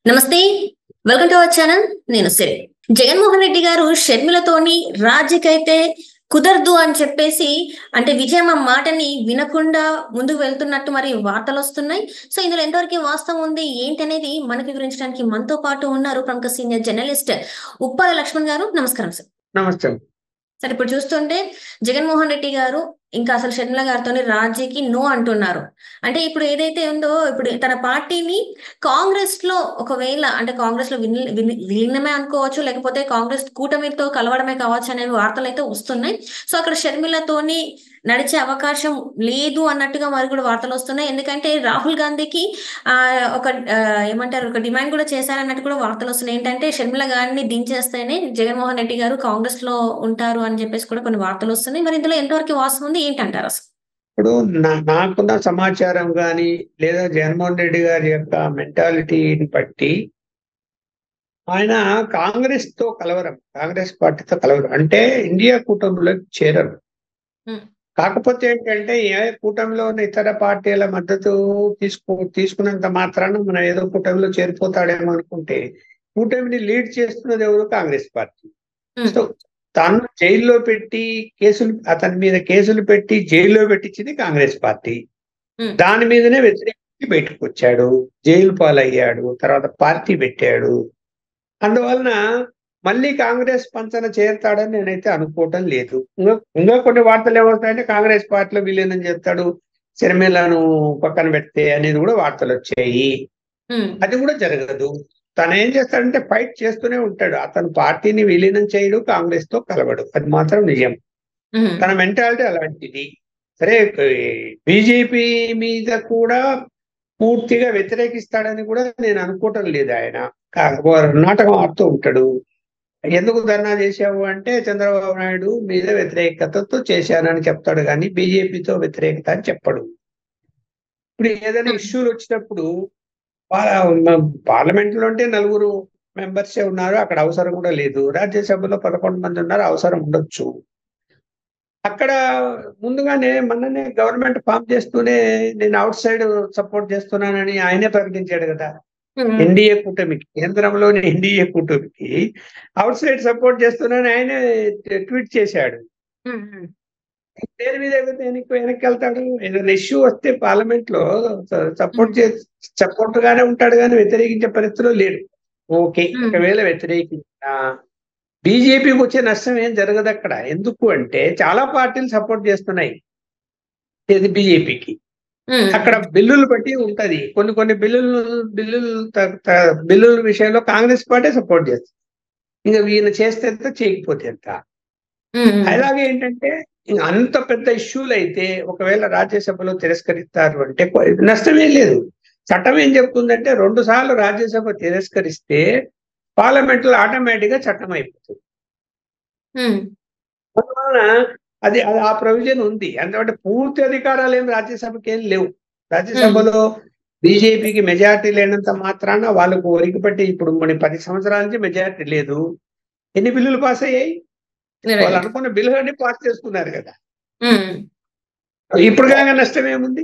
నమస్తే. Welcome to our channel. నేను సిరి. జగన్మోహన్ రెడ్డి గారు షర్మిలతోని రాజీకైతే కుదరదు అని చెప్పేసి అంటే విజయమ్మ మాటని వినకుండా ముందుకు వెళ్తున్నట్టు మరి వార్తలొస్తున్నాయి. సో, ఇందులో ఎంతవరకు వాస్తవం ఉంది, ఏంటి అనేది మనకి వివరించడానికి మనతో పాటు ఉన్నారు ప్రముఖ సీనియర్ జర్నలిస్ట్ ఉప్పాల లక్ష్మణ్ గారు. నమస్కారం సార్. నమస్తే. సరే, ఇప్పుడు చూస్తుంటే జగన్మోహన్ రెడ్డి గారు ఇంకా అసలు షర్మిల గారితోని రాజీకి నో అంటున్నారు. అంటే ఇప్పుడు ఏదైతే ఉందో ఇప్పుడు తన పార్టీని కాంగ్రెస్ లో ఒకవేళ అంటే కాంగ్రెస్ లో విలీనమే అనుకోవచ్చు, లేకపోతే కాంగ్రెస్ కూటమితో కలవడమే కావచ్చు అనే వార్తలు అయితే వస్తున్నాయి. సో అక్కడ షర్మిలతోని నడిచే అవకాశం లేదు అన్నట్టుగా మరి కూడా వార్తలు వస్తున్నాయి. ఎందుకంటే రాహుల్ గాంధీకి ఆ ఒక ఏమంటారు ఒక డిమాండ్ కూడా చేశారన్నట్టు కూడా వార్తలు వస్తున్నాయి. ఏంటంటే షర్మిల గారిని దించేస్తేనే జగన్మోహన్ రెడ్డి గారు కాంగ్రెస్ లో ఉంటారు అని చెప్పేసి కూడా కొన్ని వార్తలు వస్తున్నాయి. మరి ఇందులో ఎంతవరకు వాస్తవం ఉంది, ఏంటంటారు అసలు? ఇప్పుడు నాకున్న సమాచారం గాని లేదా జగన్మోహన్ రెడ్డి గారి యొక్క మెంటాలిటీని బట్టి ఆయన కాంగ్రెస్ పార్టీతో కలవరం అంటే ఇండియా కూటమిలోకి చేరరు. ఉమ్, కాకపోతే ఏంటంటే ఏ కూటమిలో ఉన్న ఇతర పార్టీల మద్దతు తీసుకున్నంత మాత్రాన మనం ఏదో కూటమిలో చేరిపోతాడేమో అనుకుంటే కూటమిని లీడ్ చేస్తున్నది ఎవరు? కాంగ్రెస్ పార్టీ. ఉమ్, సో తాను జైల్లో పెట్టి అతని మీద కేసులు పెట్టి జైల్లో పెట్టించింది కాంగ్రెస్ పార్టీ. ఉమ్, దాని మీదనే వ్యతిరేకించి బయటకు వచ్చాడు, జైలు పాలయ్యాడు, తర్వాత పార్టీ పెట్టాడు. అందువలన మళ్ళీ కాంగ్రెస్ పంచన చేరుతాడని నేనైతే అనుకోవటం లేదు. ఇంకా కొన్ని వార్తలు ఏమవుతాయంటే కాంగ్రెస్ పార్టీలో విలీనం చేస్తాడు, షర్మిలను పక్కన పెడితే అనేది కూడా వార్తలు వచ్చాయి. ఉమ్, అది కూడా జరగదు. తను ఏం చేస్తాడంటే ఫైట్ చేస్తూనే ఉంటాడు. అతను పార్టీని విలీనం చేయడు, కాంగ్రెస్ తో కలవడు, అది మాత్రం నిజం. ఉమ్, తన మెంటాలిటీ అలాంటిది. సరే, బీజేపీ మీద కూడా పూర్తిగా వ్యతిరేకిస్తాడని కూడా నేను అనుకోవటం లేదు. ఆయన నాటకం ఆడుతూ ఉంటాడు. ఎందుకు ధర్నా చేశావు అంటే చంద్రబాబు నాయుడు మీద వ్యతిరేకతతో చేశానని చెప్తాడు, కానీ బీజేపీతో వ్యతిరేకత అని చెప్పడు. ఇప్పుడు ఏదైనా ఇష్యూలు వచ్చినప్పుడు పార్లమెంట్ లో అంటే 4 మెంబర్సే ఉన్నారు, అక్కడ అవసరం కూడా లేదు. రాజ్యసభలో 11 మంది ఉన్నారు, అవసరం ఉండొచ్చు. అక్కడ ముందుగానే మొన్ననే గవర్నమెంట్ ఫామ్ చేస్తూనే నేను అవుట్ సైడ్ సపోర్ట్ చేస్తున్నానని ఆయనే ప్రకటించాడు కదా. ఎన్డీఏ కూటమికి, కేంద్రంలోని ఎన్డీఏ కూటమికి అవుట్ సైడ్ సపోర్ట్ చేస్తున్నానని ఆయనే ట్వీట్ చేశాడు. దేని మీద వెనక్కి వెళ్తాడు? ఏదైనా ఇష్యూ వస్తే పార్లమెంట్ లో సపోర్ట్ గానే ఉంటాడు, కానీ వ్యతిరేకించే పరిస్థితిలో లేడు. ఓకే, ఒకవేళ వ్యతిరేకించినా బీజేపీకి వచ్చే నష్టం ఏం జరగదు అక్కడ. ఎందుకు అంటే చాలా పార్టీలు సపోర్ట్ చేస్తున్నాయి ఇది బీజేపీకి. అక్కడ బిల్లులు బట్టి ఉంటది. కొన్ని బిల్లుల విషయంలో కాంగ్రెస్ పార్టీ సపోర్ట్ చేస్తుంది. ఇంకా ఈయన చేస్తే ఎంత, చేయకపోతే ఎంత. అలాగే ఏంటంటే అంత పెద్ద ఇష్యూలు అయితే ఒకవేళ రాజ్యసభలో తిరస్కరిస్తారు అంటే నష్టమే లేదు. చట్టం ఏం చెప్తుందంటే 2 సార్లు రాజ్యసభ తిరస్కరిస్తే పార్లమెంట్ లో ఆటోమేటిక్ గా చట్టం అయిపోతుంది. అందువలన అది ఆ ప్రొవిజన్ ఉంది. ఎందుకంటే పూర్తి అధికారాలు ఏం రాజ్యసభకి ఏం లేవు. రాజ్యసభలో బీజేపీకి మెజారిటీ లేనంత మాత్రాన వాళ్ళకు ఒరిగిపట్టి ఇప్పుడు మన 10 సంవత్సరాల నుంచి మెజారిటీ లేదు. ఎన్ని బిల్లులు పాస్ అయ్యాయి? వాళ్ళు అనుకున్న బిల్లు అన్ని పాస్ చేసుకున్నారు కదా. ఇప్పుడు కాగా నష్టం ఏముంది?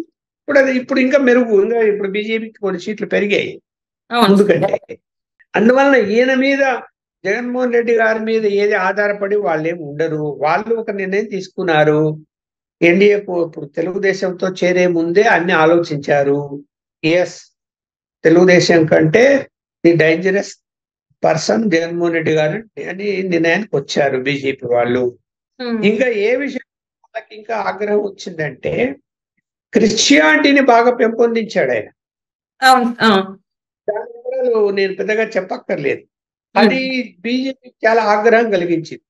ఇప్పుడు ఇంకా మెరుగు, ఇంకా ఇప్పుడు బీజేపీకి కొన్ని సీట్లు పెరిగాయి ముందుకంటే. అందువలన ఈయన మీద, జగన్మోహన్ రెడ్డి గారి మీద ఏది ఆధారపడి వాళ్ళేమి ఉండరు. వాళ్ళు ఒక నిర్ణయం తీసుకున్నారు. ఎన్డీఏకు ఇప్పుడు తెలుగుదేశంతో చేరే ముందే అన్ని ఆలోచించారు. ఎస్, తెలుగుదేశం కంటే the dangerous person Jaganmohan Reddy గారు అని నిర్ణయానికి వచ్చారు బీజేపీ వాళ్ళు. ఇంకా ఏ విషయం వాళ్ళకి ఇంకా ఆగ్రహం వచ్చిందంటే క్రిస్టియానిటీని బాగా పెంపొందించాడు ఆయన. దాని వివరాలు నేను పెద్దగా చెప్పక్కర్లేదు. అది బీజేపీ చాలా ఆగ్రహం కలిగించింది.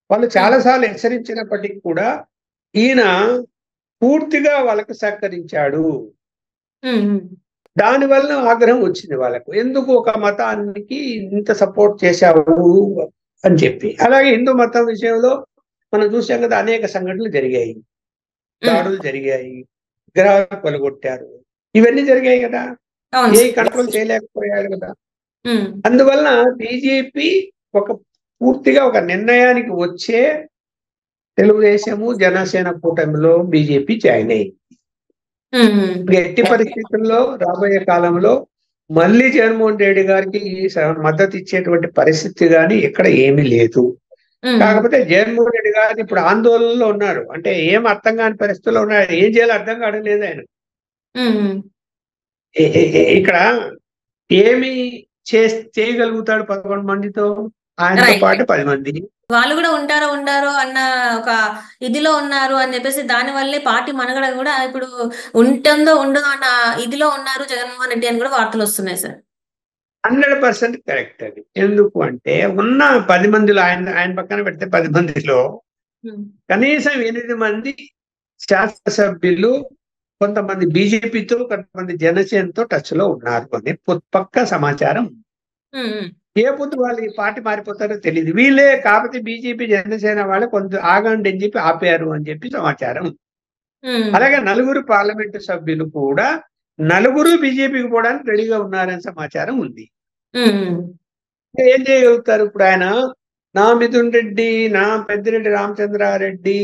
వాళ్ళు చాలాసార్లు హెచ్చరించినప్పటికీ కూడా ఈయన పూర్తిగా వాళ్ళకు సహకరించాడు. దానివల్ల ఆగ్రహం వచ్చింది వాళ్ళకు. ఎందుకు ఒక మతానికి ఇంత సపోర్ట్ చేశావు అని చెప్పి. అలాగే హిందూ మతం విషయంలో మనం చూసాం కదా, అనేక సంఘటనలు జరిగాయి, దాడులు జరిగాయి, విగ్రహాలు కొలగొట్టారు, ఇవన్నీ జరిగాయి కదా. ఏ కంట్రోల్ చేయలేకపోయాడు కదా. అందువలన బీజేపీ పూర్తిగా ఒక నిర్ణయానికి వచ్చే తెలుగుదేశము జనసేన కూటమిలో బీజేపీ జాయిన్ అయింది. ఎట్టి పరిస్థితుల్లో రాబోయే కాలంలో మళ్ళీ జగన్మోహన్ రెడ్డి గారికి మద్దతు ఇచ్చేటువంటి పరిస్థితి కానీ ఇక్కడ ఏమీ లేదు. కాకపోతే జగన్మోహన్ రెడ్డి గారు ఇప్పుడు ఆందోళనలో ఉన్నారు. అంటే ఏం అర్థం కాని పరిస్థితుల్లో ఉన్నారు. ఏం చేయాలో అర్థం కావడం లేదు ఆయన. ఇక్కడ ఏమి చేయగలుగుతాడు 11 మందితో? ఆయనతో పాటు 10 మంది. వాళ్ళు కూడా ఉంటారో అన్న ఒక ఇదిలో ఉన్నారు అని చెప్పేసి దాని వల్లే పార్టీ మనుగడ కూడా ఇప్పుడు ఉంటుందో ఉండదో అన్న ఇదిలో ఉన్నారు జగన్మోహన్ రెడ్డి అని కూడా వార్తలు వస్తున్నాయి సార్. 100% కరెక్ట్ అది. ఎందుకు అంటే ఉన్న 10 మందిలో ఆయన పక్కన పెడితే 10 మందిలో కనీసం 8 మంది శాసనసభ్యులు కొంతమంది బీజేపీతో, కొంతమంది జనసేనతో టచ్ లో ఉన్నారు అని పక్క సమాచారం. ఏ పొద్దు వాళ్ళు ఈ పార్టీ మారిపోతారో తెలియదు. వీళ్ళే కాకపోతే బీజేపీ జనసేన వాళ్ళు కొంత ఆగండి అని చెప్పి ఆపారు అని చెప్పి సమాచారం. అలాగే 4 పార్లమెంటు సభ్యులు కూడా 4 బీజేపీకి పోవడానికి రెడీగా ఉన్నారని సమాచారం ఉంది. ఏం చేయగలుగుతారు ఇప్పుడు ఆయన? నా మిథున్ రెడ్డి, నా పెద్దిరెడ్డి రామచంద్రారెడ్డి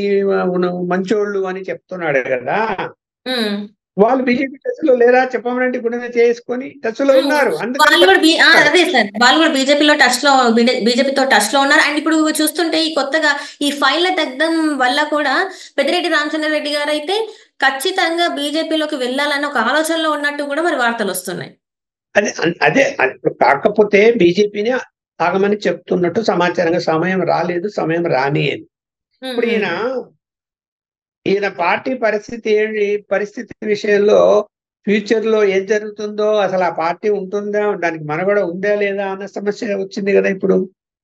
మంచోళ్ళు అని చెప్తున్నాడు కదా. వాళ్ళు బీజేపీ టచ్ లో లేరా? చెప్పమనంటే గుండె చేసుకొని టచ్ లో ఉన్నారు. వాళ్ళు కూడా బీజేపీలో టచ్ లో బీజేపీతో టచ్ లో ఉన్నారు. అండ్ ఇప్పుడు చూస్తుంటే ఈ కొత్తగా ఈ ఫైళ్ల తగ్గడం వల్ల కూడా పెద్దిరెడ్డి రామచంద్రారెడ్డి గారు అయితే ఖచ్చితంగా బీజేపీలోకి వెళ్ళాలన్న ఒక ఆలోచనలో ఉన్నట్టు కూడా మరి వార్తలు వస్తున్నాయి. అదే కాకపోతే బీజేపీని ఆగమని చెప్తున్నట్టు సమాచారంగా సమయం రాలేదు, సమయం రాని అని. ఇప్పుడు ఈయన పార్టీ పరిస్థితి విషయంలో ఫ్యూచర్ లో ఏం జరుగుతుందో, అసలు ఆ పార్టీ ఉంటుందా, దానికి మనుగడ ఉందా లేదా అన్న సమస్య వచ్చింది కదా ఇప్పుడు.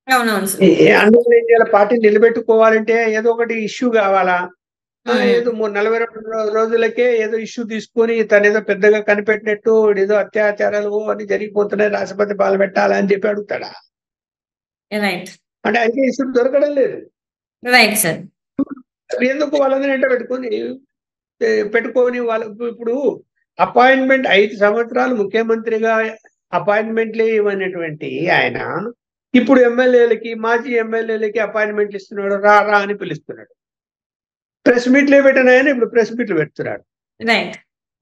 అందులో ఏం చేయాలి? పార్టీ నిలబెట్టుకోవాలంటే ఏదో ఒకటి ఇష్యూ కావాలా? ఏదో 42 రోజులకే ఏదో ఇష్యూ తీసుకొని తనేదో పెద్దగా కనిపెట్టినట్టు ఏదో అత్యాచారాలు అని జరిగిపోతున్నాయి, రాష్ట్రపతి పాలన పెట్టాలని చెప్పి అడుగుతాడా? అంటే అయితే ఇష్యూ దొరకడం లేదు. ఎందుకు వాళ్ళని వెంట పెట్టుకొని వాళ్ళకు ఇప్పుడు అపాయింట్మెంట్ 5 సంవత్సరాలు ముఖ్యమంత్రిగా అపాయింట్మెంట్లే ఇవ్వనటువంటి ఆయన ఇప్పుడు ఎమ్మెల్యేలకి, మాజీ ఎమ్మెల్యేలకి అపాయింట్మెంట్లు ఇస్తున్నాడు. రా అని పిలుస్తున్నాడు. ప్రెస్ మీట్లే పెట్టిన ఆయన ఇప్పుడు ప్రెస్ మీట్లు పెడుతున్నాడు.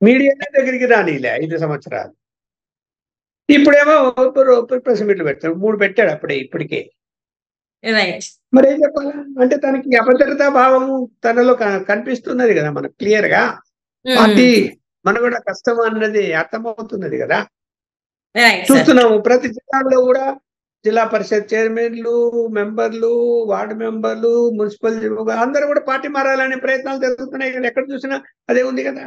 మీడియా దగ్గరికి రానిలే 5 సంవత్సరాలు. ఇప్పుడేమో ప్రెస్ మీట్లు పెడతాడు. 3 పెట్టాడు అప్పుడే ఇప్పటికే. మరి ఏం చెప్పాలా? అంటే తనకి అభద్రతా భావము తనలో కనిపిస్తున్నది కదా మనకు క్లియర్ గా. పార్టీ మనగడ కష్టం అన్నది అర్థమవుతున్నది కదా. చూస్తున్నాము ప్రతి జిల్లాలో కూడా జిల్లా పరిషత్ చైర్మన్లు, మెంబర్లు, వార్డు మెంబర్లు, మున్సిపల్ అందరూ కూడా పార్టీ మారాలనే ప్రయత్నాలు జరుగుతున్నాయి కదా. ఎక్కడ చూసినా అదే ఉంది కదా.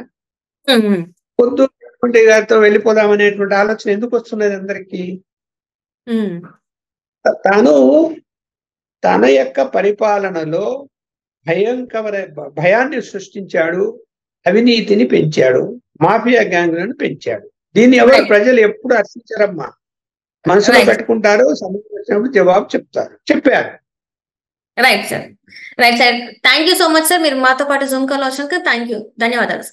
పొద్దు గారితో వెళ్ళిపోదామనేటువంటి ఆలోచన ఎందుకు వస్తున్నది అందరికీ? తన యొక్క పరిపాలనలో భయాన్ని సృష్టించాడు, అవినీతిని పెంచాడు, మాఫియా గ్యాంగ్లను పెంచాడు. దీన్ని ఎవరు ప్రజలు ఎప్పుడు హర్షించరమ్మా. మనసులో పెట్టుకుంటారు, సమయం వచ్చినప్పుడు జవాబు చెప్పారు. Right sir. Thank you so much sir. మీరు మాతో పాటు జూమ్ కాల్ వచ్చినందుకు ధన్యవాదాలు.